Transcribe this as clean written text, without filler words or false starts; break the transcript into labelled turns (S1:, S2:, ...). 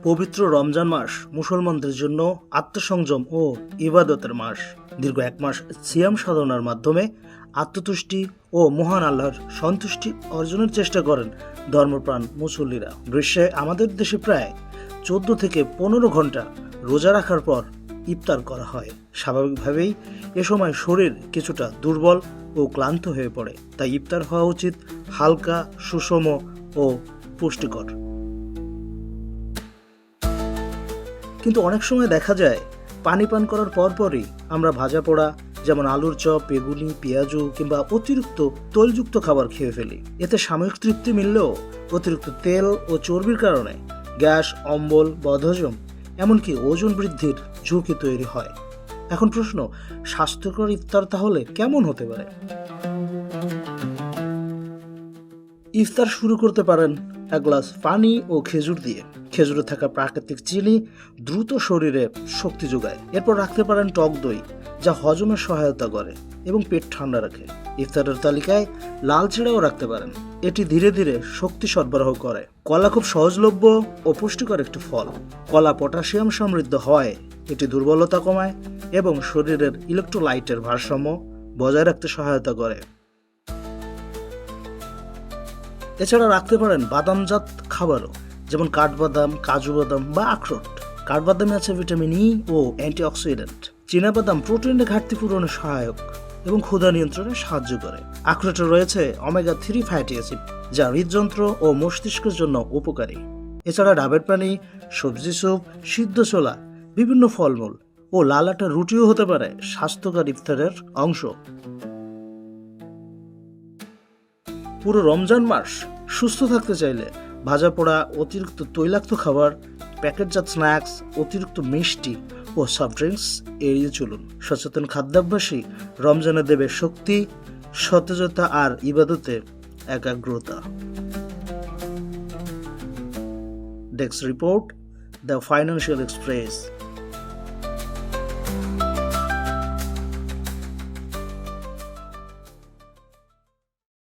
S1: পবিত্র রমজান মাস মুসলমানদের জন্য আত্মসংযম ও ইবাদতের মাস। দীর্ঘ এক মাস সিয়াম সাধনার মাধ্যমে আত্মতুষ্টি ও মহান আল্লাহর সন্তুষ্টি অর্জনের চেষ্টা করেন ধর্মপ্রাণ মুসল্লিরা। গ্রীষ্মে আমাদের দেশে প্রায় 14 থেকে 15 ঘন্টা রোজা রাখার পর ইফতার করা হয়। স্বাভাবিকভাবেই এ সময় শরীর কিছুটা দুর্বল ও ক্লান্ত হয়ে পড়ে, তাই ইফতার হওয়া উচিত হালকা, সুষম ও পুষ্টিকর। কিন্তু অনেক সময় দেখা যায় পানি পান করার পরপরই আমরা ভাজা পোড়া যেমন আলুর চপ, বেগুনি, পেঁয়াজু কিংবা অতিরিক্ত তৈলযুক্ত খাবার খেয়ে ফেলি। এতে সাময়িক তৃপ্তি মিললেও অতিরিক্ত তেল ও চর্বির কারণে গ্যাস, অম্বল, বদহজম এমনকি ওজন বৃদ্ধির ঝুঁকি তৈরি হয়। এখন প্রশ্ন, স্বাস্থ্যকর ইফতার তাহলে কেমন হতে পারে? ইফতার শুরু করতে পারেন এক গ্লাস পানি ও খেজুর দিয়ে। খেজুরে থাকা প্রাকৃতিক চিনি দ্রুত শরীরে শক্তি যোগায়। এরপর রাখতে পারেন টক দই, যা হজমে সহায়তা করে এবং পেট ঠান্ডা রাখে। ইফতারের তালিকায় লাল চিড়াও রাখতে পারেন, এটি ধীরে ধীরে শক্তি সরবরাহ করে। কলা খুব সহজলভ্য ও পুষ্টিকর একটি ফল। কলা পটাশিয়াম সমৃদ্ধ হয়, এটি দুর্বলতা কমায় এবং শরীরের ইলেকট্রোলাইটের ভারসাম্য বজায় রাখতে সহায়তা করে। এছাড়া রাখতে পারেন বাদামজাত খাবারও, যেমন কাঠবাদাম, কাজু বাদাম বা আখরোট। কাঠবাদামে আছে ভিটামিন ই ও অ্যান্টিঅক্সিডেন্ট। চীনাবাদাম প্রোটিনের ঘাটতি পূরণে সহায়ক এবং ক্ষুধা নিয়ন্ত্রণে সাহায্য করে। আখরোটে রয়েছে ওমেগা 3 ফ্যাটি অ্যাসিড, যা হৃদযন্ত্র ও মস্তিষ্কের জন্য উপকারী। এছাড়া ডাবের পানি, সবজি স্যুপ, সিদ্ধ ছোলা, বিভিন্ন ফলমূল ও লাল আটার রুটিও হতে পারে স্বাস্থ্যকর ইফতারের অংশ। পুরো রমজান মাস সুস্থ থাকতে চাইলে ভাজা পোড়া, অতিরিক্ত তৈলাক্ত খাবার, প্যাকেটজাত স্ন্যাক্স, অতিরিক্ত মিষ্টি ও সফট ড্রিঙ্কস এড়িয়ে চলুন। সচেতন খাদ্যাভ্যাসী রমজানে দেবে শক্তি, সতেজতা আর ইবাদতে একাগ্রতা। Desk report, the financial express.